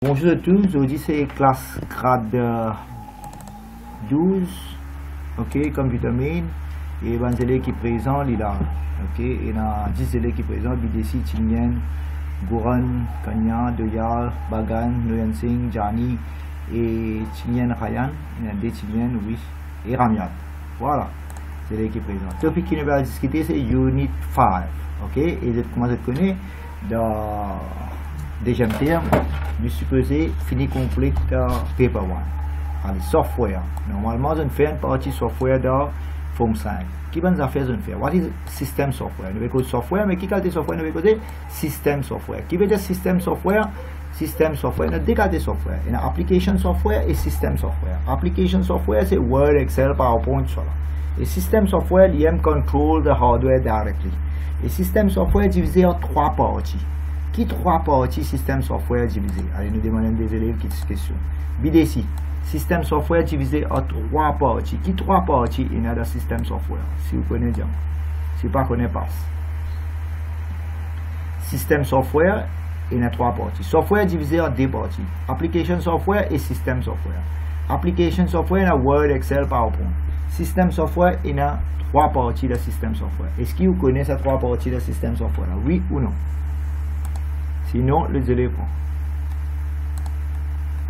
Bonjour à tous, aujourd'hui c'est classe grade 12, ok, computer main, et ben élèves qui présent là, ok, et dans 10 élèves qui présent, Bidesi, Chinyen, Goran, Kanya, Doyal, Bagan, Nguyen Singh, Jani, et Chinyen Ryan, il y a des Chinyen, oui, et Ramiat, voilà, c'est élèves qui présent. Le topic qui nous va discuter c'est Unit 5, ok, et comment je connais dans deuxième terme, du supposé fini complete paper 1. Allez, software. Normalement, on fait une partie software dans Form 5. Qui va nous faire on fait? What is system software? Nous avons software, mais qui qualité software? Nous avons system software. Qui veut dire system software? System software, nous avons deux qualités software. Il y a application software et system software. Application software, c'est Word, Excel, PowerPoint, ça. Et system software, il aime control the hardware directly. Et system software est divisé en trois parties. Qui trois parties système software divisé? Allez, nous demandons des élèves qui disent question. BDC, système software divisé en trois parties. Qui trois parties il y a dans le système software? Si vous connaissez bien. Si vous ne connaissez pas. Système software, il y a trois parties. Software divisé en deux parties. Application software et système software. Application software, il y a Word, Excel, PowerPoint. Système software, il y a trois parties de système software. Est-ce que vous connaissez ces trois parties de système software? Oui ou non? Sinon, les élèves prennent.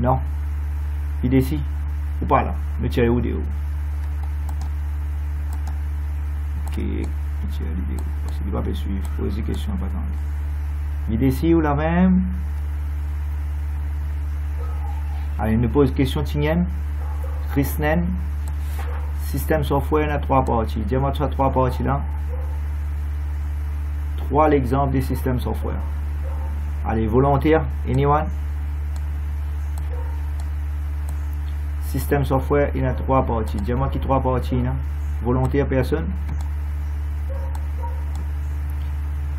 Non. Il est ici. Ou pas là. Me tirer où de où? Ok. Me tirer l'idée. Parce qu'il ne va pas suivre. Poser question pas tant. Il est ici ou la même? Allez, nous pose question Tingen. Chrisnen. Système software, il y a trois parties. Dis-moi ça, trois parties là. Trois l'exemple des systèmes software. Allez, volontaire, anyone? Système software, il y a trois parties. Dis-moi qui trois parties, il y a? Volontaire, personne?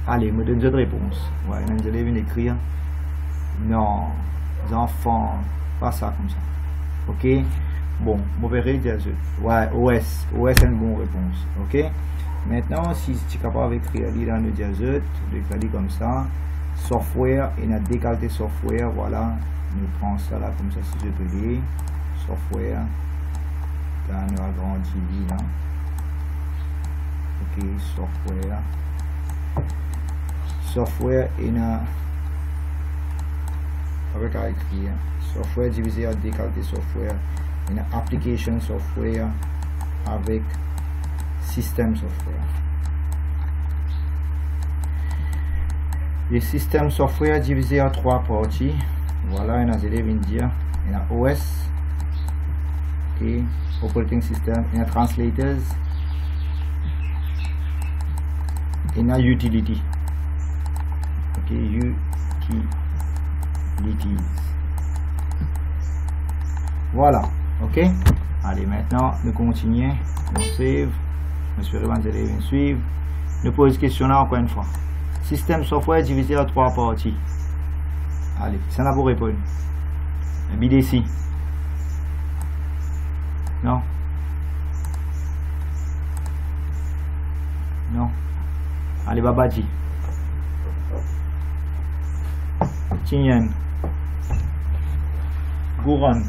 Allez, me donne une réponse. Ouais, les élèves viennent écrire. Non, les enfants, pas ça comme ça. Ok? Bon, vous verrez, ouais, OS. OS est une bonne réponse. Ok? Maintenant, si tu es capable d'écrire dans le diazote, d'écrire comme ça. Software, il y a des qualités software, voilà, nous prenons ça là comme ça si je peux lire, software, là nous agrandit là, ok, software, il y a, avec à écrire, software divisé en des qualités software, il y a application software avec system software. Les systèmes software divisés en trois parties. Voilà, il y a des élèves indiens. Il y a OS, okay, operating system, il y a translators, il y a utility. Ok, utilities. Voilà, ok. Allez, maintenant, nous continuons. On save. Monsieur les élèves suivent. Nous posons question là encore une fois. Système software divisé en trois parties. Allez, ça n'a pas répondu. BDC. Non. Non. Allez, Babaji. Chinyen. Goran.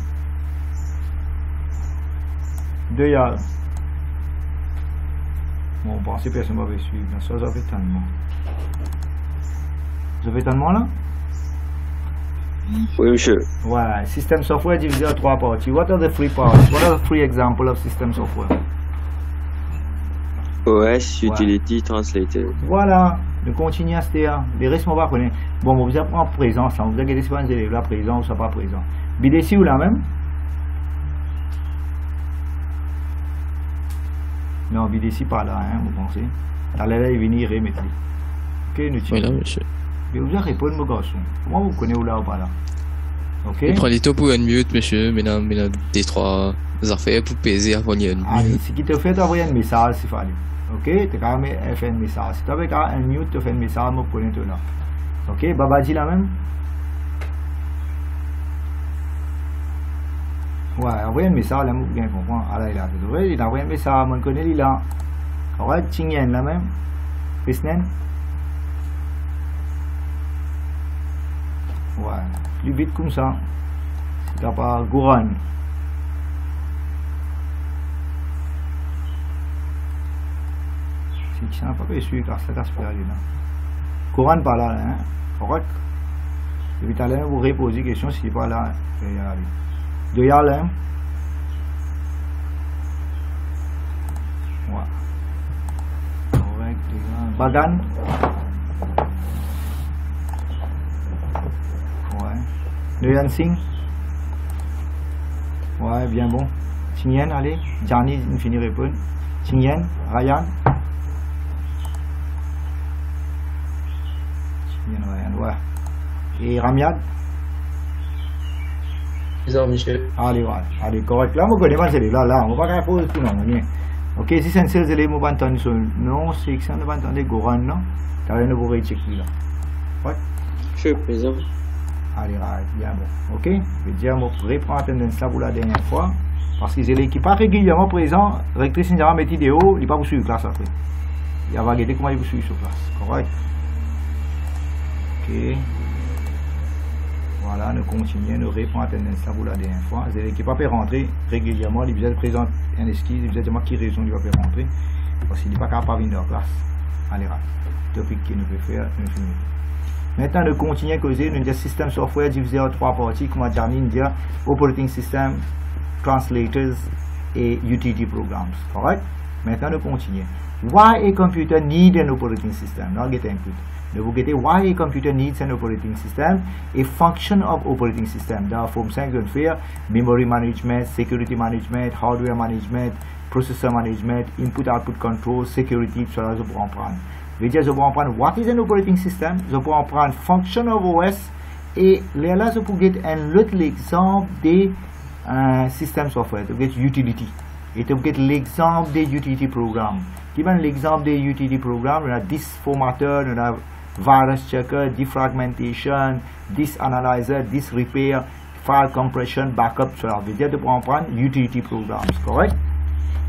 Doyal. Bon, on pense que personne ne va suivre. Ça, ça fait tellement. Vous avez tellement là? Oui, monsieur. Ouais, system software divisé en trois parties. What are the three parts? What are the three examples of system software? OS, utility, translator. Voilà, nous continuons à se dire. Les restes, on va connaître. Bon, vous avez en présence, vous avez des élèves là présents ou ça pas présent. BDC ou la même? Non, BDC pas là, hein, vous pensez? Allez, venir remettre. Ok, nous oui, là, monsieur. Mais vous avez répondu, mon garçon. Comment vous connaissez où là ou pas là? Ok. Je prends les taux pour une minute, monsieur. Maintenant, des trois affaires pour peser avant une minute. Allez, ce qui te fait envoyer un message, c'est fallu. Ok? Tu as quand même fait un message. Si tu avais un minute, tu fais un message, je connais tout là. Ok? Babaji la même? Ouais, envoyer un message, là, je bien comprendre. Ah là, il a envoyé un message, je connais lui là. Ouais, Tingen la même? Chrisnen? Ouais. plus vite comme ça. Si t'as pas Goran. Si tu n'as pas sûr car ça casse pas là. Goran pas là, hein? Correct? Et puis tout à l'heure, vous reposez la question s'il n'est pas là. De Yalem. Ouais. Correct. Bagan. Ouais. De Yansing. Ouais, bien bon. Tingyen, allez. Johnny, une finie répondre. Tingyen, Ryan. Tingyen, Ryan, ouais. Et Ramiad. Bizarre, monsieur. Allez, voilà. Allez, correct. Là, on connaît pas celle-là. Là, on va pas faire tout non. Ok, si c'est un seul élément, on va entendre non, c'est que ça ne va entendre Goran, non? T'as rien de vous réchecker là. Ouais. Monsieur le Président. Allez, bien bon. Ok? Je vais dire, je reprends la tendance là pour la dernière fois. Parce que c'est l'équipe pas régulièrement présent. Rectrice Indira met vidéo, il n'est pas pour suivre classe après. Il va regarder comment il vous suivre sur classe. Correct? Ok. Voilà, nous continuons, nous reprenons la tendance là pour la dernière fois. C'est l'équipe pas peut rentrer régulièrement. Il vous présente un esquisse, il vous dit qui raison il va pas rentrer. Parce qu'il n'est pas capable de venir en classe. Allez, topic que nous pouvons faire, nous finissons. Maintenant, nous continuons à causer notre système software divisé en trois parties, comme on a dit, operating system, translators et utility programs. Correct? Maintenant, nous continuons. Why a computer need an operating system? Now get input. Nous vous gettez why a computer needs an operating system, a function of operating system. Dans la forme 5, nous faire memory management, security management, hardware management, processor management, input-output control, security, tout ça, je peux en prendre. Je peux en prendre what is an operating system, je peux en prendre function of OS, et là, je peux get un autre exemple des système software, je peux get utility, et je peux get l'exemple des utility programs. Qui est l'exemple des utility programs? On a this formateur, on a virus checker, defragmentation, this analyzer, this repair, file compression, backup, cela veut dire de prendre utility programs, correct?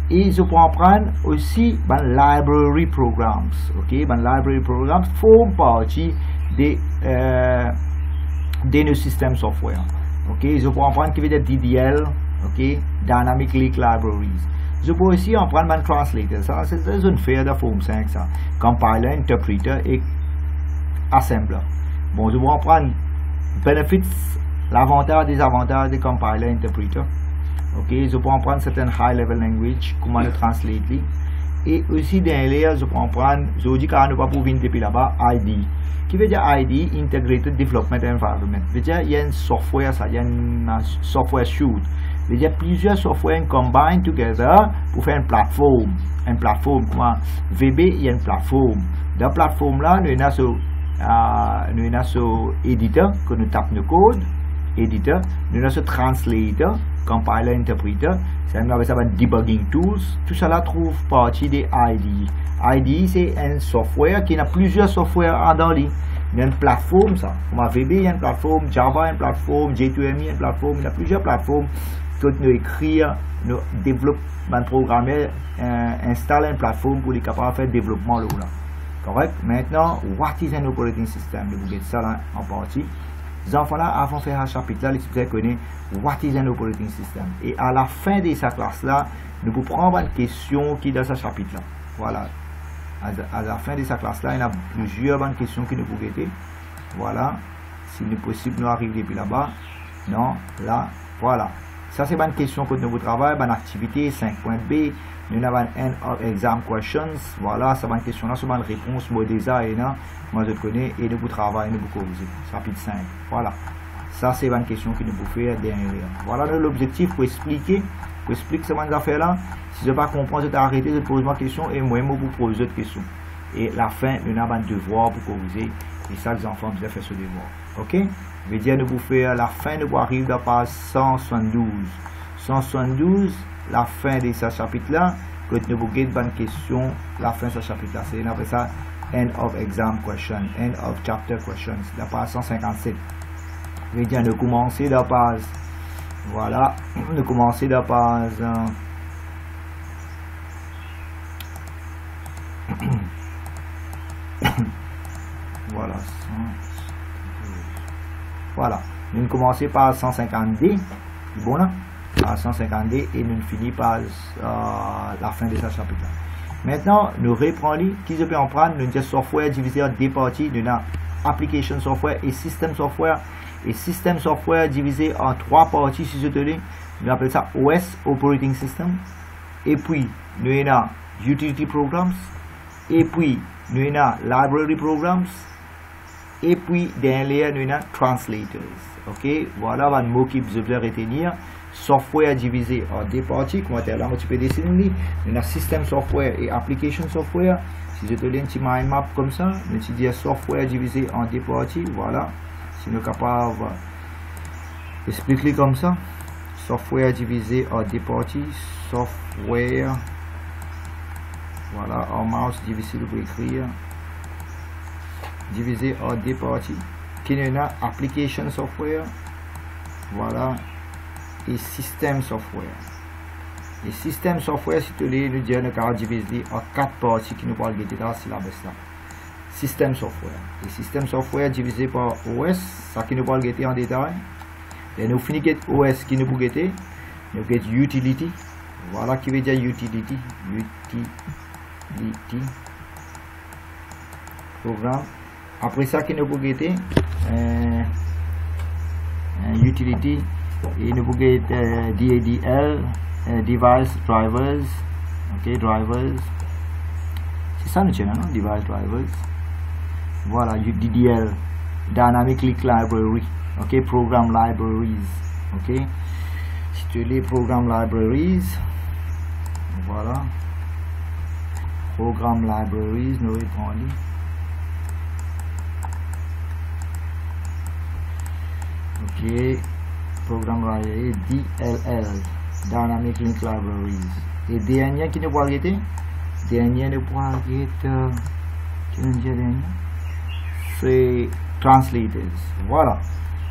Et je peux en prendre aussi library programs, ok? Library programs font partie des nos systèmes software, ok? Je peux en prendre qui veut dire DDL, ok? Dynamic Link Libraries. Je peux aussi en prendre un translator, ça c'est une affaire de forme 5, ça. Compiler, interpreter et assembler. Bon, je vais en prendre benefits, l'avantage, désavantage des compiler, interpreter. Ok, je peux en prendre certaines high level language, comment le translate. Et aussi derrière, je peux en prendre, je dis qu'on ne va pas venir depuis là-bas, ID. Qui veut dire ID, Integrated Development Environment. Ça veut dire il y a un software, ça, il y a un software suite. Il y a plusieurs softwares combined together pour faire une plateforme. Une plateforme, comment VB, il y a une plateforme. Dans la plateforme là, nous avons ce éditeur que nous tapons le code, éditeur, nous avons ce translator, compiler, interpreter, ça nous avons ça debugging tools, tout ça là trouve partie des IDE. IDE c'est un software qui a plusieurs softwares en dans lui. Il y a une plateforme ça, comme VB il y a une plateforme, Java il y a une plateforme, J2ME il y a une plateforme, il y a plusieurs plateformes que nous écrire, nous développons, programmer, installer une plateforme pour être capable de faire le développement là. Correct? Maintenant, what is an operating system? Vous voyez ça là en partie. Les enfants là, avant de faire un chapitre là, l'expliquer connaît what is an operating system. Et à la fin de sa classe là, nous vous prendre une question qui est dans ce chapitre là. Voilà. À la fin de sa classe là, il y a plusieurs bonnes questions qui nous vous guetter. Voilà. S'il est possible, nous arriver depuis là-bas. Non, là, voilà. Ça c'est une question que nous vous travaillons, une activité 5.b. Nous avons un end of exam questions. Voilà, ça va une question là, c'est une réponse modésa et non. Moi je connais et nous vous travaillons, nous vous corriger. Chapitre 5. Voilà. Ça c'est une question que nous vous faire derrière. Voilà l'objectif pour expliquer ces affaires là. Si je ne pas comprendre, je vais arrêter de poser ma question et moi je vous pose d'autres questions. Et la fin, nous avons un devoir pour corriger. Et ça, les enfants doivent faire ce devoir. Ok? Je vais dire, nous vous faire la fin, nous arriver à la page 172. 172, la fin de ce chapitre-là, que nous vous guide une question, la fin de ce chapitre-là. C'est après ça, end of exam question, end of chapter questions, la page 157. Je vais dire, nous commencer la page, voilà, nous commencer la page, voilà, voilà. nous commençons par 150D, bon là, par 150D et nous finissons par la fin de ce chapitre. Maintenant, nous reprenons, qui se peut en prendre, nous avons software divisé en deux parties, nous avons application software et system software. Et system software divisé en trois parties, si je te dis, nous appelons ça OS, Operating System. Et puis, nous avons Utility Programs. Et puis, nous avons Library Programs. Et puis, derrière, nous avons Translators. Ok, voilà un mot qui vous devez retenir. Software divisé en deux parties, comment là, tu peux dessiner. Nous avons System Software et Application Software. Si je te donne un petit mind map comme ça, nous disons software divisé en deux parties, voilà. Si nous sommes capables d'expliquer comme ça, software divisé en deux parties, software, voilà, en mouse difficile pour écrire, divisé en deux parties, qui nous a application software, voilà, et system software. Et système software, si tu veux, nous disons divisé en quatre parties qui nous parlent de dans la là. Système software. Et système software divisé par OS, ça qui nous parle de en détail. Et nous finissons OS qui nous peut guetter. Nous avons utility. Voilà qui veut dire utility. Utility. Programme. Après ça qui nous peut guetter. Utility. Et nous peut guetter DADL. Device drivers, ok, drivers, c'est ça le channel, non? Device drivers, voilà, DDL, Dynamic Link Library, ok, Program Libraries, ok, si tu les Program Libraries, voilà, Program Libraries, nous répondons, ok, Program Library, DLL, Dynamic Link Libraries. Et dernier qui ne peut arrêter, c'est Translators. Voilà,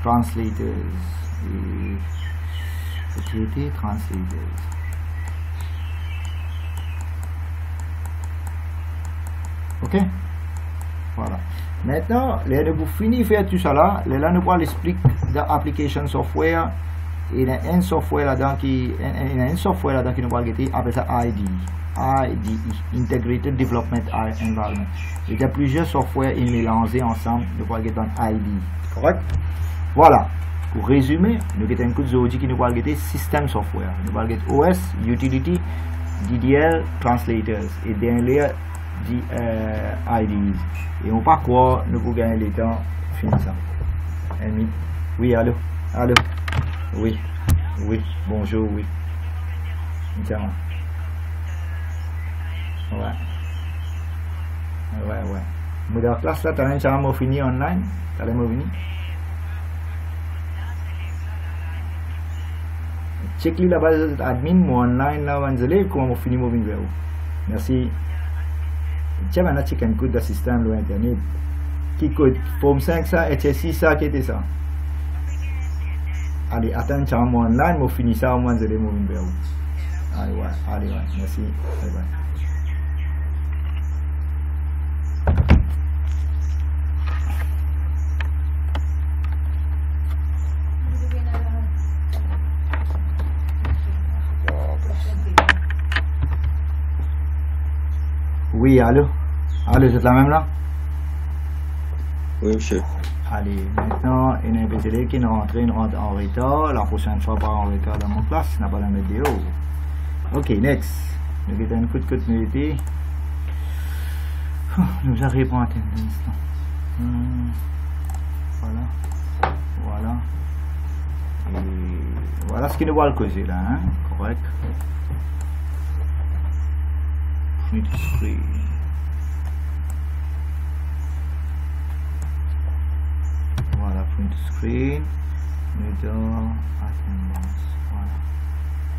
Translators. Et Translators. Ok, voilà. Maintenant, là nous finissons de faire tout ça là. Là nous allons expliquer l'application software. Il y a un software là-dedans qui nous va guetter, appelle ça IDE, Integrated Development Environment. Il y a plusieurs softwares mélangés ensemble, nous va guetter dans IDE. Correct? Voilà. Pour résumer, nous avons un coup de qui nous va guetter System Software. Nous va guetter OS, Utility, DDL, Translators. Et derrière, IDEs. Et on pas quoi, nous pouvons gagner le temps, finir ça. Oui, allô? Allô? Oui, oui, bonjour, oui. Tiens. Ouais. Mais dans la classe là, tu as un changement fini online? Tu as l'air fini? Check la base admin, moi online là, comment on finit moving vers vous. Merci. Tiens, maintenant, check un code d'assistant sur Internet. Qui code? Forme 5 ça, HSI ça, qui était ça? Allez, attends, moi online, moi finis ça, moi je vais mourir vers vous. Allez, merci. Bye bye. Oui, allô? Allô, vous êtes la même là? Oui, monsieur. Allez, maintenant, il y a un PCD qui rentre en retard. La prochaine fois, pas en retard dans mon classe, n'a pas la météo. Ok, next. Nous avons un coup de continuité. Nous arrivons à atteindre l'instant. Voilà. Et voilà ce qui nous va le causer là, hein? Correct. Print screen. Voilà, print screen. Middle attendance.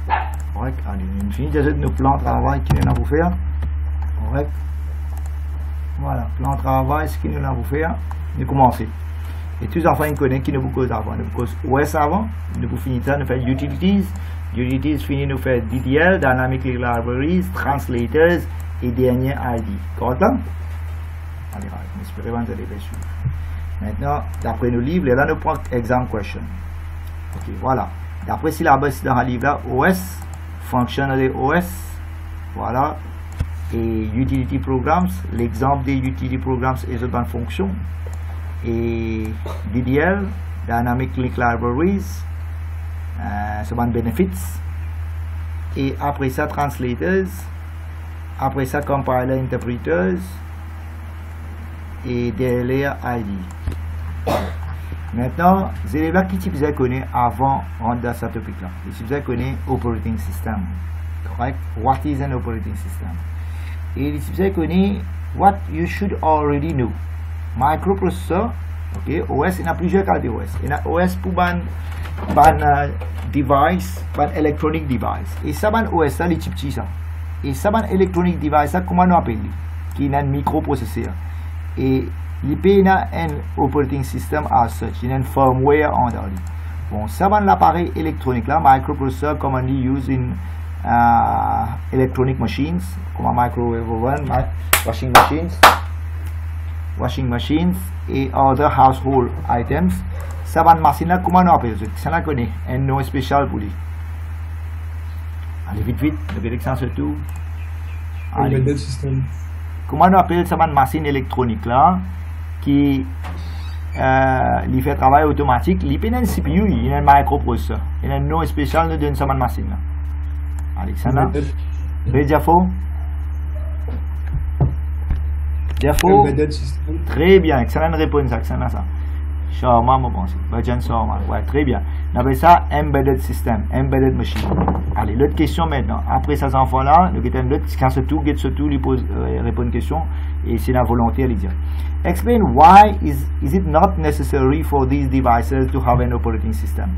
Voilà. Correct. Allez, nous finissons déjà de nos plans de travail qui nous a pour faire. Correct. Voilà, plan de travail, ce qui nous a pour faire. Nous commençons. Et tous les enfants ils connaissent qui nous cause avant. Nous cause OS avant. Nous pour finir ça, nous faisons utilities. Utilities finit nous faire DDL, Dynamic Link Libraries, Translators et dernier ID. Correct là? Allez, j'espère que vous allez suivre. Maintenant, d'après nos livres, là, nous prenons exam question. Ok, voilà. D'après syllabus dans le livre là, OS, functional OS, voilà. Et utility programs, l'exemple des utility programs est une bonne fonction. Et DDL, Dynamic Link Libraries, c'est bon benefits. Et après ça, translators. Après ça, compiler interpreters. Et DLR ID. Maintenant, les élèves qui vous connaissent avant dans ce topic là. Vous connaissez operating system. Correct? What is an operating system? Et vous connaissez what you should already know. Microprocessor, ok, OS, il y a plusieurs cas d'OS. Il y a OS pour un device, un electronic device. Et ça, un OS, ça, les petits ça. Et ça, un electronic device, ça, comment on appelle? Qui est un microprocesseur. Et il y a un operating system as such, il y a un firmware en dedans. Bon, ça va l'appareil électronique là, microprocessor commonly used in electronic machines, comme microwave oven, washing machines et other household items. Ça va machine là, comment on appelle ça? Ça la connaît, un nom spécial pour lui. Allez vite, le direction surtout. Embedded system. Comment on appelle ça une machine électronique là qui lui fait travail automatique, il y a un CPU, il y a un microprocesseur, il y a un nom spécial de cette machine là. Alexandre, Diafo. Embedded system. Très bien, excellente réponse, Alexandre ça. Sharma, moi pense. Bajan Sharma, ouais, très bien. On appelle ça embedded system, embedded machine. Allez, l'autre question maintenant. Après ces enfants-là, le guetin l'autre, quand surtout, il pose, répond une question, et c'est la volonté à lui dire. Explain why is it not necessary for these devices to have an operating system?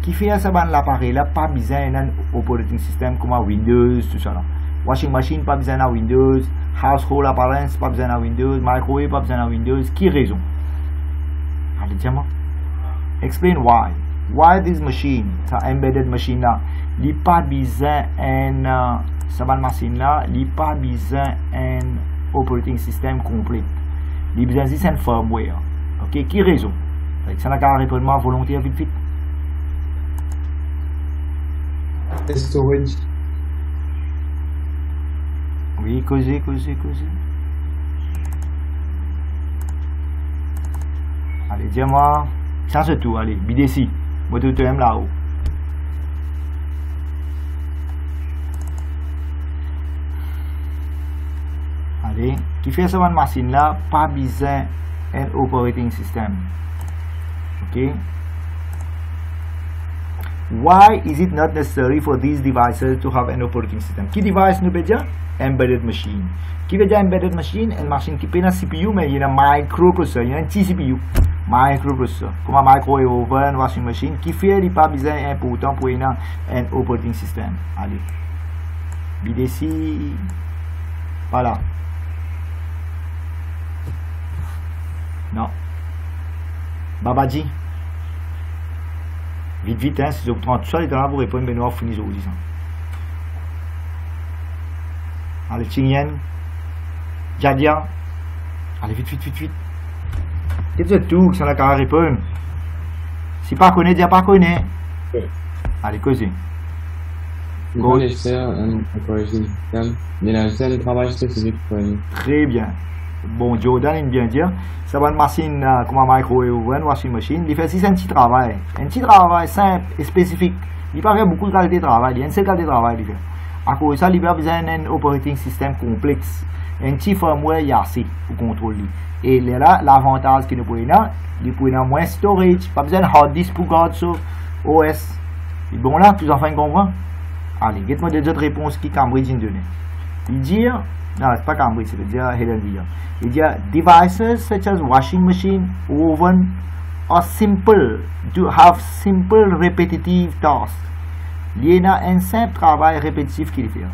Qui fait ça dans l'appareil là, pas besoin d'un operating system comme Windows, tout ça là. Washing machine, pas besoin d'un Windows. Household appliance, pas besoin d'un Windows. Microwave, pas besoin d'un Windows. Qui raison? Allez, dis-moi. Explain why. Why this machine, cette embedded machine là, il n'y a pas besoin d'un, cette machine là, il n'y a pas besoin d'un operating system complet. Il y a besoin juste d'un firmware. Ok, qui raison? Ça n'a qu'à répondre volontaire vite. Storage. Oui, causez. Allez, dis-moi. Change tout, allez, BDC. Moi, tout aime là-haut. Allez, qui fait cette machine là, pas besoin d'un operating system. Ok? Why is it not necessary for these devices to have an operating system? Qui device nous peut dire? Embedded machine. Qui veut dire embedded machine? Une machine qui peut un CPU, mais il y a un microprocesseur, il y a un petit CPU. Microprocessor. Comme un microwave oven, washing machine, qui fait il pas besoin important pour un operating system. Allez. BDC. Voilà. Non. Babaji. Vite, hein, si vous prenez tout ça, il est là pour répondre, mais nous avons fini aujourd'hui. Allez, Chingyen, Jadia, allez, vite. C'est tout, ça n'a qu'à répondre. Si pas connaît, dis pas connaît. Allez, causez. Connaisseur un operating system, mais là, c'est un travail spécifique pour lui. Très bien. Bon, Jordan, il vient dire, ça va une machine comme un microwave ou une washing machine, il fait aussi un petit travail simple et spécifique. Il pas fait beaucoup de qualité de travail, il y a une seule qualité de travail, il fait. À cause de ça, il a besoin d'un operating system complexe, un petit firmware assez pour contrôler. Et là, l'avantage qu'il nous peut avoir, il peut avoir moins storage, pas besoin de hard disk pour garder sur OS. Et bon là, plus enfin comprendre. Allez, dites-moi des autres réponses qui Cambridge nous donne. Il dit, non, c'est pas Cambridge, c'est dire Helen Villiers. Il dit, devices such as washing machine, oven, are simple to have simple repetitive tasks. Il y a un simple travail répétitif qu'il fait,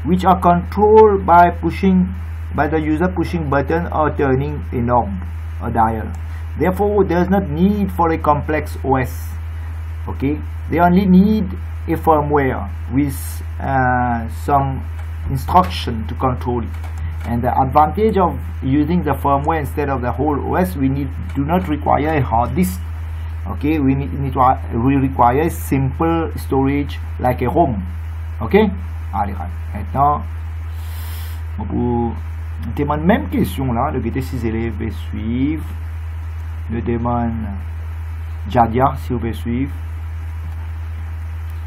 which are controlled by the user pushing button or turning a knob or dial. Therefore, there is not need for a complex OS. Okay, they only need a firmware with some instruction to control it. And the advantage of using the firmware instead of the whole OS, we do not require a hard disk. Okay, we require simple storage like a ROM. Ok, allez, maintenant on demande même question là. Le GT6 élèves va suivre. Le demande Jadia si vous pouvez suivre.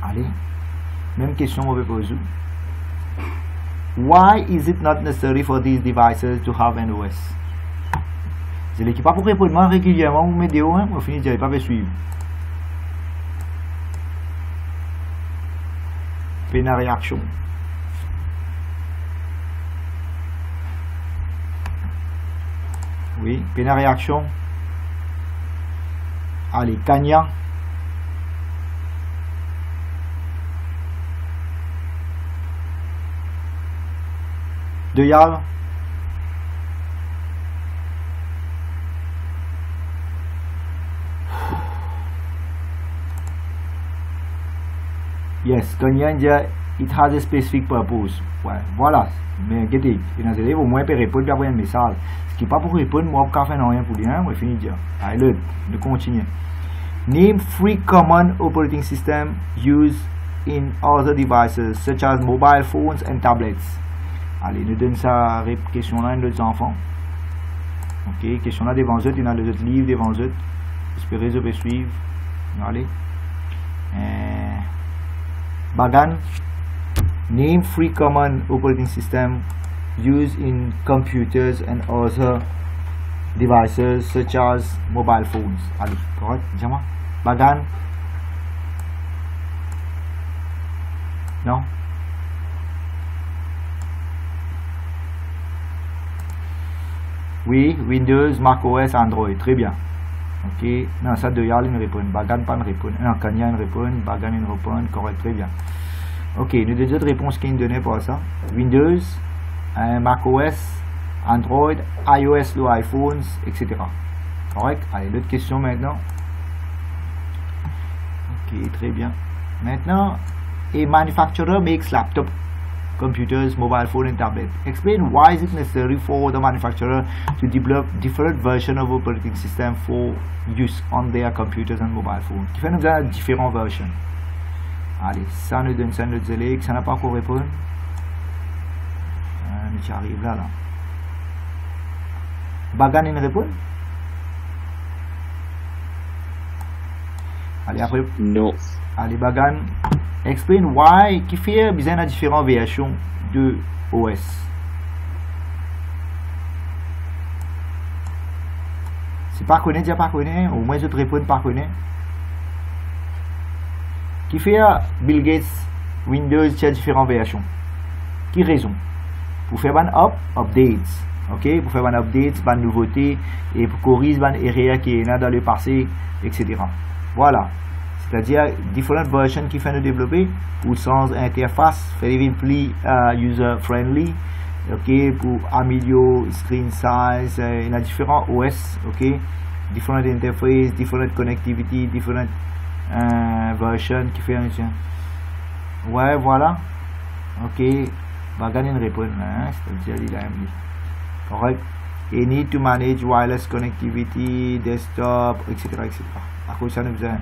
Allez, même question on va poser. Why is it not necessary for these devices to have an OS? C'est l'équipe pas pour répondre régulièrement, vous mettez au on finit de pas suivre. Peine à réaction. Oui, peine à réaction. Allez, Kanya. Deyal. Yes, Kanya India, it has a specific purpose. Ouais, voilà. Mais regardez, les élèves au moins peuvent répondre après un message. Ce qui n'est pas pour répondre, moi, je ne fais rien pour dire, moi, je finis de dire. Allez, nous continuons. Name 3 common operating systems used in other devices, such as mobile phones and tablets. Allez, nous donnons ça question là à nos enfants. Ok, question là devant eux, il y a les autres livres devant eux. J'espère que vous suivre. Allez. Bagan. Name 3 common operating systems used in computers and other devices such as mobile phones. Allez, correct? Dis-moi. Bagan. Non? Oui, Windows, macOS, Android. Très bien. Ok. Non, ça de Yarl ne répond. Bagan pas ne répond. Non, Kanya ne répond. Bagan ne répond. Correct. Très bien. Ok. Nous deux autres réponses qui nous donnaient pour ça. Windows, macOS, Android, iOS, les iPhones, etc. Correct. Allez, l'autre question maintenant. Ok, très bien. Maintenant, a manufacturer makes laptop, computers, mobile phone and tablet. Explain why is it necessary for the manufacturer to develop different versions of operating system for use on their computers and mobile phones. Qui fait nous avoir différentes versions. Allez, ça nous donne ça notre élève, ça n'a pas encore répondu. Nous y arrivons là. Bagan une réponse. Allez après. Non. Allez Bagan. Explain why, qui fait besoin de différentes versions de OS. Si pas connaît, déjà pas connaît, au moins je te réponds pas connaît. Qui fait Bill Gates, Windows, il y a différentes versions. Qui raison? Pour faire un updates, ok? Pour faire un updates, une nouveauté, et pour corriger une erreur qui est là dans le passé, etc. Voilà. C'est-à-dire différentes versions qui fait nous développer pour sans interface, faire plus user-friendly, ok, pour améliorer screen size, il y a différents OS, ok, différentes interfaces, différentes connectivity, différentes versions qui fait un ouais, voilà, ok, va gagner une réponse, hein, c'est-à-dire il a mis, correct, et need to manage wireless connectivity, desktop, etc., etc. À cause ça nous a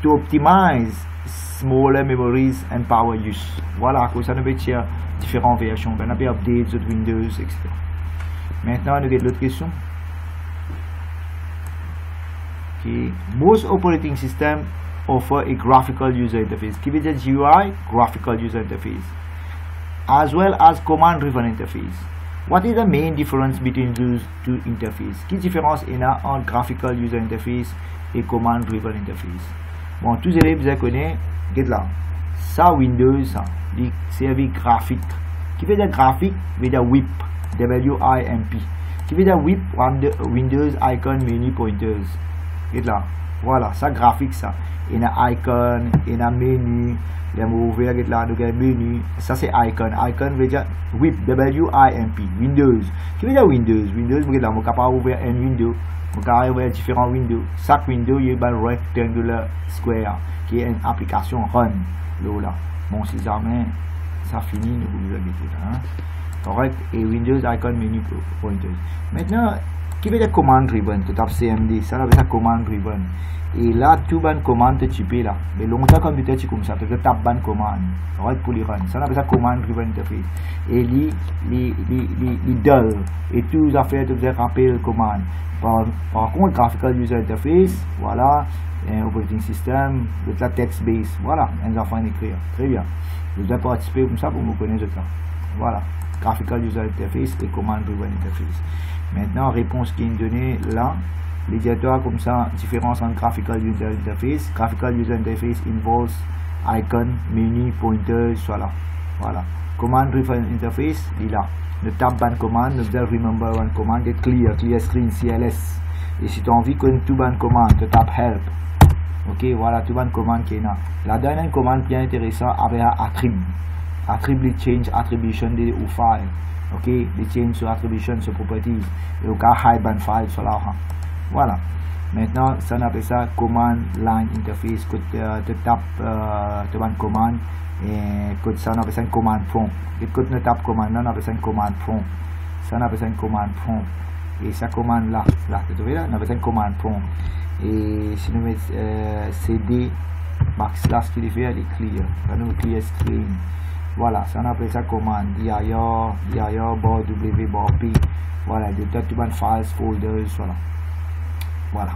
to optimize smaller memories and power use. Voilà, à cause ça nous peut tirer différentes versions. Ben, on peut updates de Windows, etc. Maintenant, on a l'autre question. Okay. Most operating systems offer a graphical user interface. Qui veut dire GUI? Graphical user interface. As well as command-driven interface. What is the main difference between those two interfaces? Quelle différence il y a entre graphical user interface et command-driven interface? Bon, tous les élèves vous connaissent, regarde là, ça Windows, ça, les services graphiques. Qui veut dire graphique, veut dire WIMP, W-I-M-P. Qui veut dire WIMP, Windows Icon Menu Pointers. Regarde là, voilà, ça graphique ça. Il y a icon, il y a menu, les mots ouverts, regarde là, donc menu, ça c'est icon. Icon veut dire WIMP, W-I-M-P, Windows. Qui veut dire Windows, Windows, regarde là, on est capable d'ouvrir un window. On peut avoir différents windows. Chaque window, il y a un rectangular square qui est une application run. Là. Bon, si jamais ça finit, nous vous habitez là. Hein. correct, et Windows Icon Menu Pointers. Maintenant, qui veut dire command driven, tu tapes CMD, ça veut dire command driven. Et là, tout ban commande te typé là. Mais longtemps computer tu comme ça, parce que tu tapes ban commande, correct, pour les run. Ça veut dire command driven interface. Et les dull, et tout les affaires tu faisais rappel commande. Par contre, graphical user interface, voilà, un operating system, la text base, voilà, un enfant écrire. Très bien. Vous avez participé comme ça pour me connaître ça. Voilà, graphical user interface et command driven interface. Maintenant, réponse qui est donnée là. L'éditeur comme ça, différence entre graphical user interface. Graphical user interface involves icon, menu, pointers, voilà. Command driven interface, il est là. Le tab ban command, le remember one command, get clear screen, CLS. Et si tu as envie que tout ban command, tu tapes help. Ok, voilà, tout ban command qui est là. La dernière commande bien intéressante avec attribute change attribution de ou file. Ok, les change sur attribution sur properties. Et au cas hide ban file sur là. Voilà. Maintenant, ça on appelle ça command line interface. Que tu tapes ban command et que ça on appelle ça command prompt. Et que tu tapes command là, on appelle ça command prompt. Ça on appelle ça command prompt. Et ça commande là, tu vois là, on appelle ça command prompt. Et si nous mettons CD backslash qui fait, elle est clear. Ça nous clear screen. Voilà, ça on appelle ça commande dir bar w bar p. Voilà, de document files folders, voilà.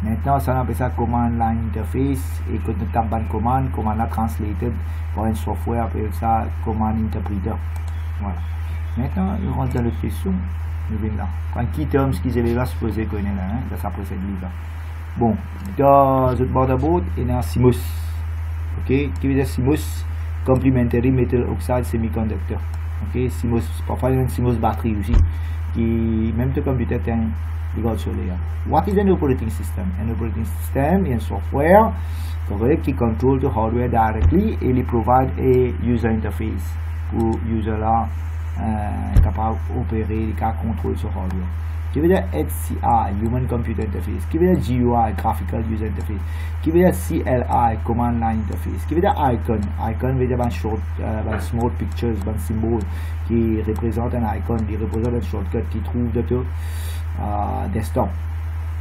Maintenant, ça on appelle ça command line interface. Et quand nous tapons command là translated par un software, appelle ça command interpreter. Voilà. Maintenant, nous rentrons dans le question. Nous venons là. Quand qui termes qu'ils avaient là, supposé connaître là, dans sa procédure là. Bon, dans le borderboard, il y a un CMOS. Ok, qui veut dire CMOS? Complementary Metal Oxide Semiconductor. Ok, CMOS, parfois il y a un CMOS batterie aussi, qui même le computer tient le solaire. What is an operating system? An operating system is a software qui control the hardware directly et il provide a user interface pour user là capable d'opérer, il contrôle ce hardware. Qui veut dire HCI, Human Computer Interface. Qui veut dire GUI, Graphical User Interface. Qui veut dire CLI, Command Line Interface. Qui veut dire Icon. Icon veut dire un small pictures, un symbole qui représente un icon, qui représente un shortcut qui trouve de tout desktop.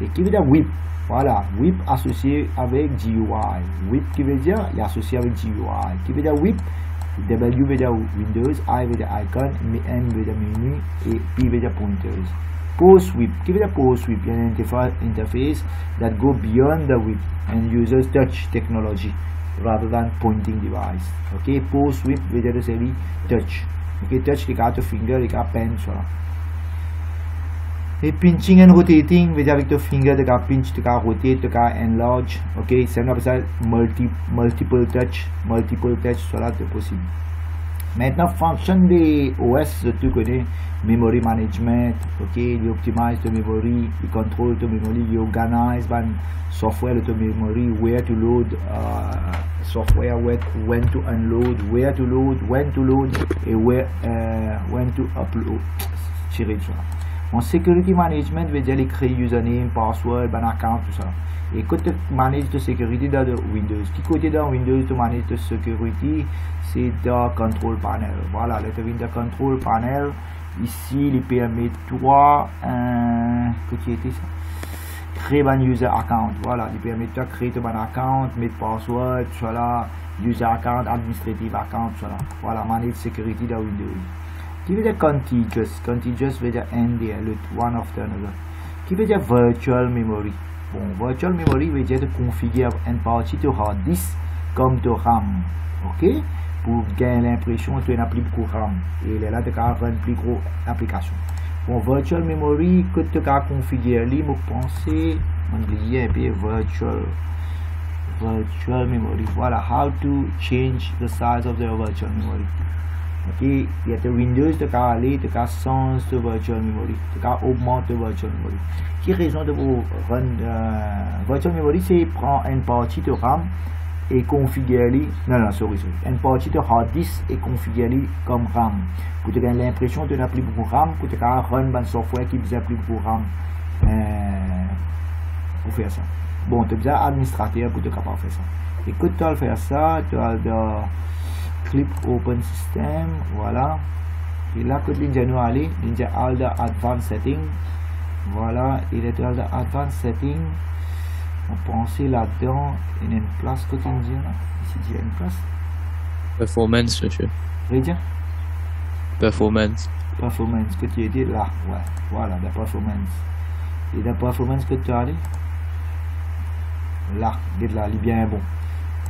Et qui veut dire WIP. Voilà, WIP associé avec GUI. WIP qui veut dire, il est associé avec GUI. Qui veut dire WIP. W veut dire Windows, I veut dire Icon, M veut dire menu et P veut dire pointers. Post WIP. Qui veut dire post WIP? Il y a une interface that go beyond the WIP and uses touch technology rather than pointing device. Ok, post WIP veut dire de série touch. Ok, touch les cartes finger, les cartes pen, voilà. Et pinching and rotating veut dire avec ton finger, tu peux pinch, tu peux rotate, tu peux enlarge. Ok, c'est un ça multiple touch, cela c'est possible. Maintenant, fonction des OS, tu connais, memory management, ok, il optimize the memory, il contrôle the memory, il organize the software de memory, where to load software, when to unload, where to load, when to load, et when to upload. Tirer tout ça. En security management veut dire créer username, password, ban account, tout ça. Et quand tu manages de sécurité dans Windows, qui côté dans Windows tu manages de sécurité, c'est dans Control Panel. Voilà, le Control Panel, ici il permet toi, que était ça? Créer un user account. Voilà, il permet de créer ton account, mettre password, voilà, user account, administrative account, voilà, manage sécurité dans Windows. Qui veut dire contiguous? Contiguous veut dire ND, one after another. Qui veut dire virtual memory? Bon, virtual memory veut dire de configurer une partie de hard disk comme de RAM. Ok? Pour gagner l'impression que tu n'as plus beaucoup RAM. Et là, tu as une plus grosse application. Bon, virtual memory, que tu as configuré, vous pensez, on dit un peu virtual memory. Voilà, how to change the size of the virtual memory. Ok, il y a de Windows, tu as aller, tu as sens de virtual memory, tu as augmenter virtual memory. Qui raison de vous run virtual memory, c'est prendre une partie de RAM et configurer, une partie de hard disk et configurer comme RAM. Pour te donner l'impression que tu n'as plus beaucoup RAM, pour te run un software qui faisait plus beaucoup RAM pour faire ça. Bon, tu as besoin administrateur pour te capable faire ça. Et quand tu as faire ça, tu as clip open system, voilà. Et là, quand l'ingénieur nous aller, l'ingénieur all the advanced setting. Voilà, il est all the advanced setting. On pensait là-dedans, il y a une place côté indien là. Ici, il y a une place. Performance, monsieur. Rédia? Performance. Performance que tu as dit là, ouais, voilà, la performance. Et la performance que tu as dit là, dites là, il est bien bon.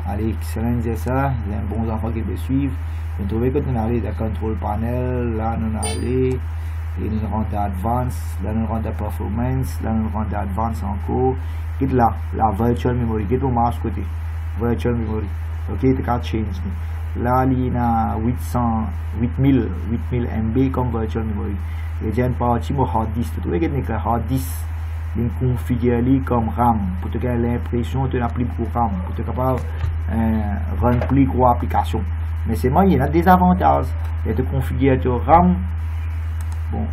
Allez, excellent, c'est ça, il y a un bon enfant qui peut suivre. Vous trouvez que nous allons aller dans control panel, là nous allons aller, et nous rentrons à advance, là nous rentrons à performance, là nous rentrons à advance encore. Dites là, la virtual memory, dites au mouse côté, virtual memory, ok, tu peux change. Là, il y a 8000 MB comme virtual memory. Il y a une partie de hard disk. Vous trouvez que le hard disk est configuré comme RAM pour te faire l'impression que tu n'as plus de RAM, pour te capable rendre plus gros application. Mais c'est moi, il y a des avantages. Il y a de configurer RAM. Bon,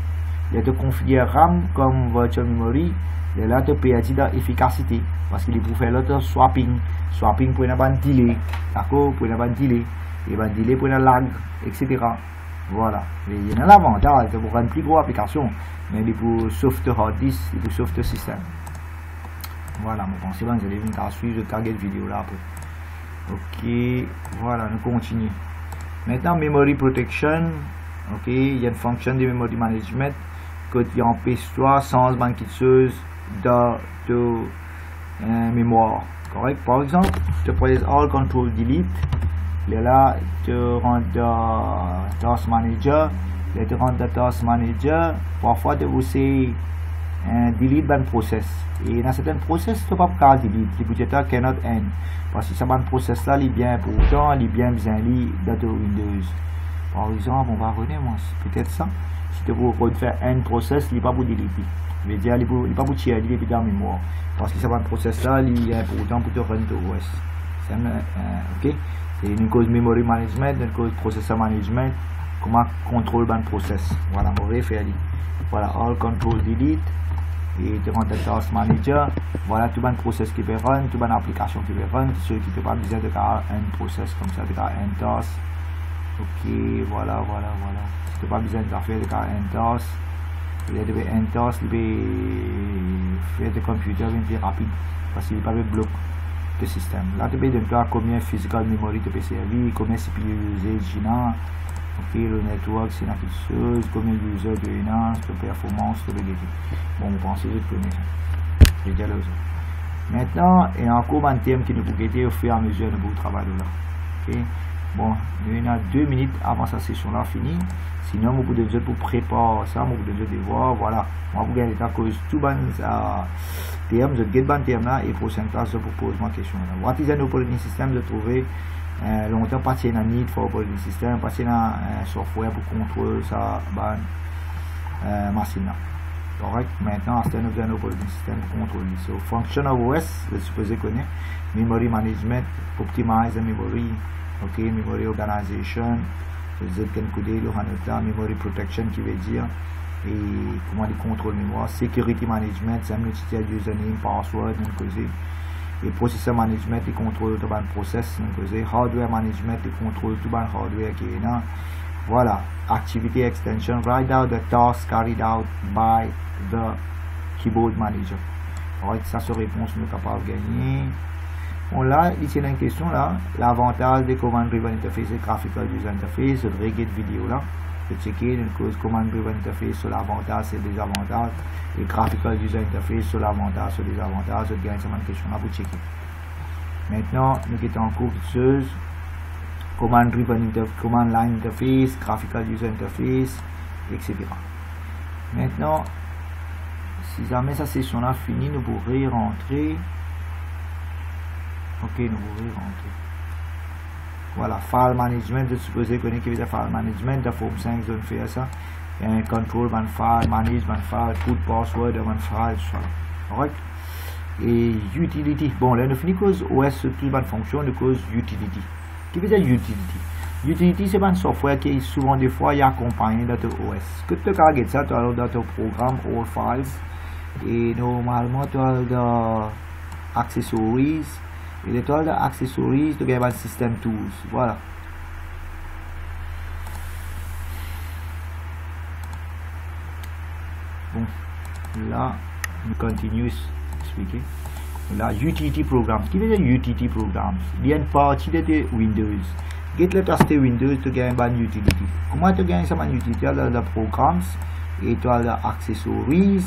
il y a de configurer RAM comme virtual memory. Et là, tu peux dire l'efficacité parce qu'il faut faire l'autre swapping. Swapping pour une bande delay. D'accord? Pour une bande delay. Et ben delay pour la lag, etc. Voilà. Et il y a un avantage pour rendre plus gros application, mais il faut soft hard disk, il faut soft système. Voilà, je pense que vous allez venir suivre le target vidéo là après. Ok, voilà, nous continuons. Maintenant, memory protection. Ok, il y a une fonction de memory management que tu empêches toi sans bande quitteuse de mémoire. Correct? Par exemple, tu peux all control delete. Là, tu rentres dans Task Manager. Là, tu rentres dans Task Manager. Parfois, tu veux delete un process. Et dans certains process, tu ne peux pas delete. Le budgétaire cannot end. Parce que ce process là, il est bien important, il est bien besoin dans Windows. Par exemple, on va revenir, peut-être ça. Si tu veux refaire un process, il n'est pas pour delete. Je veux dire, il n'est pas pour tirer, il est dans la mémoire. Parce que ce process là, il est important pour te rendre au OS. Ok? C'est une cause memory management, une cause processor management, comment contrôler le process. Voilà, on va faire. Voilà, all control delete. Et tu rentres dans task manager. Voilà, tout le process qui peut run, toute application qui peut run. Ceux qui ne pas besoin de faire un process comme ça, de faire un task. Ok, voilà. Si tu n'as pas besoin de faire un task, il y a un task, il peut faire des computers plus rapide parce qu'il n'est pas bloqué. Le système. Là, tu peux dire combien physical memory tu peux servir, combien CPU usage, ok, le network, c'est quelque chose, combien de user de la performance, tu peux dire. Bon, on pense que je connais ça. J'ai déjà le maintenant, il y a encore un thème qui nous peut guetter au fur et à mesure de notre travail là. Ok, bon, il y a 2 minutes avant sa session là finie. Sinon, beaucoup de jeux pour préparer ça, beaucoup de jeux de voir, voilà. Moi, vous gagnez à cause tout ban terme, je get ban terme là et prochaine classe pour poser ma question là. What is an operating system? De trouver longtemps passer dans need for operating system, passer dans software pour contrôler ça ban machine là. Correct. Maintenant, c'est un operating system pour contrôler. So, function of OS, je suppose connaît. Memory management, optimize the memory, ok, memory organization. Vous êtes le memory protection qui veut dire et comment il contrôle mémoire, security management, c'est un username, password, et processor management, il contrôle tout le process, hardware management, il contrôle tout le hardware qui est là. Voilà, activity extension, write out the task carried out by the keyboard manager. Alright, ça c'est réponse nous capable de gagner. Bon là, ici dans une question là, l'avantage des command driven interface et graphical user interface, je devrais get vidéo là, de checker une cause command driven interface sur l'avantage et des avantages, et graphical user interface sur l'avantage et des avantages, je gagne cette question là pour checker. Maintenant, nous qui sommes en cours de chose, command line interface, graphical user interface, etc. Maintenant, si jamais cette session là finie, nous pourrons rentrer. Ok, nous pourrons rentrer. Voilà, file management, je suppose qu'on est qui veut dire file management, de forme 5, je fais ça. Un control, man file, manage, man file, put password, man file, ça. Correct? Et utility. Bon, là, nous finissons cause OS, toute bonne fonction, de cause utility. Qui veut dire utility? Utility, c'est un software qui, souvent, des fois, il accompagné dans ton OS. Que tu as ça, tu as dans ton programme, all files. Et normalement, tu as dans accessories. Et l'étoile d'accessories, tu as un system tools. Voilà. Bon, là, we continue expliquer. Là, utility programs. Qui veut dire utility programs? Il y a une partie de Windows. Get le taste Windows, tu gagnes une utility. Comment tu gagnes ça, une utility? Tu as le programs, et tu as accessories,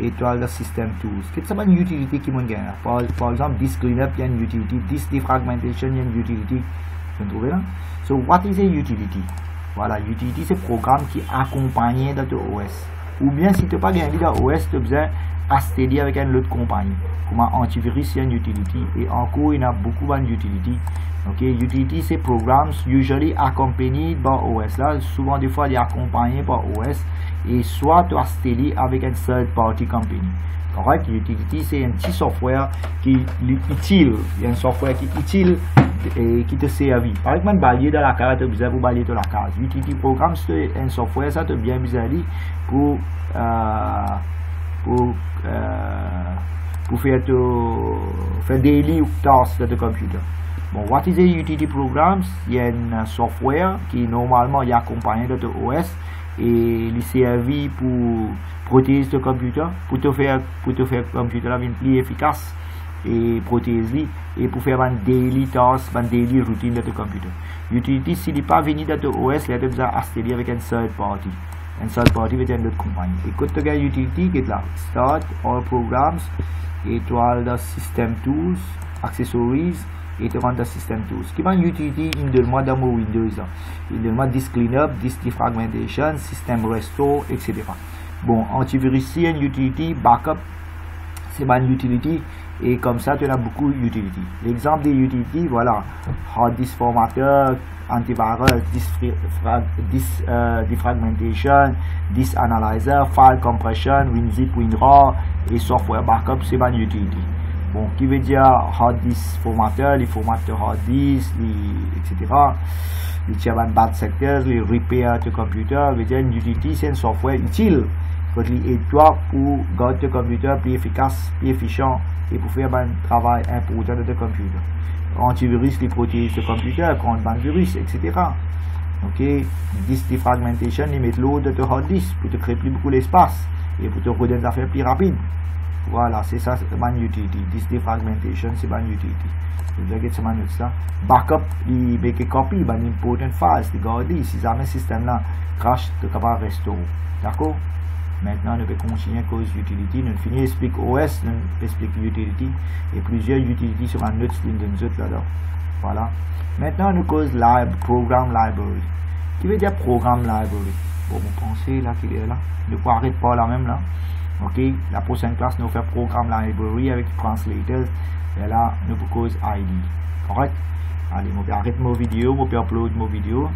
et tu as le system tools. Qu'est-ce que c'est une utility qui m'en gagne? Par exemple, disk cleanup, il y a une utility. Disk defragmentation, il y a une utility. Vous trouvez là? So, what is a utility? Voilà, utility, c'est un programme qui accompagne dans ton OS. Ou bien, si tu n'as pas gagné dans OS, tu as besoin d'acheter avec une autre compagnie. Comme antivirus, il y a une utility. Et encore, il y a beaucoup d'utility. Ok, utility, c'est programmes usually accompanied par OS. Là, souvent, des fois, il est accompagné par OS. Et soit tu as acheté avec une third party company. Correct? Utility, c'est un petit software qui est utile. Il y a un software qui est utile et qui te servi. Par exemple, balayer dans la case, tu as besoin pour balayer dans la case. Utility Program, c'est un software, ça te bien besoin pour faire daily tasks de ton computer. Bon, what is a utility program? Il y a un software qui normalement est accompagné de ton OS et il servi pour protéger ton computer, pour te faire computer plus efficace et protéger et pour faire une daily task, une daily routine de ton computer. Utility, s'il n'est pas venu de ton OS, il y a besoin d'acheter avec une third party. Une third party veut dire une autre compagnie. Et quand tu as utility, qui est là, start, all programs, et tu as le system tools, accessories, et tu as le system tools. Qui va une utility, il demande dans mon Windows. Il demande disk cleanup, disk defragmentation, system restore, etc. Bon, antivirus, c'est une utility, backup, c'est une utility. Et comme ça, tu as beaucoup d'utility. L'exemple des utilities, voilà, hard disk formateur, antivirus, disk defragmentation, disk analyzer, file compression, WinZip, WinRAR et software backup, c'est une utility. Bon, qui veut dire hard disk formateur, les formateurs hard disk, etc. Les tiers bad sectors, les repair de computer, veut dire une utility, c'est un software utile. Pour aider toi pour garder ton computer plus efficace, plus efficient et pour faire un travail important de ton computer. Antivirus qui protège ton computer contre un virus, etc. Ok, disk defragmentation, il met l'eau de ton hard disk pour te créer plus beaucoup d'espace et pour te redonner des affaires plus rapides. Voilà, c'est ça, c'est une utility. Disk defragmentation, c'est une utility. Vous avez ça. Backup, il met une copie, une important file, c'est gardé. Si jamais le système là crash, tu es capable de restaurer. D'accord? Maintenant, nous pouvons continuer à cause utility. Nous finissons explique OS, nous explique utility et plusieurs utilities sur un autre ligne de nous autres là. Voilà. Maintenant, nous cause program library. Qui veut dire program library? Bon, vous pensez là qu'il est là. Nous pouvons arrêter par là même là. Ok. La prochaine classe, nous faire program library avec translators. Et là, nous pouvons cause ID. Correct? Allez, je vais arrêter mon vidéo, je vais upload mon vidéo.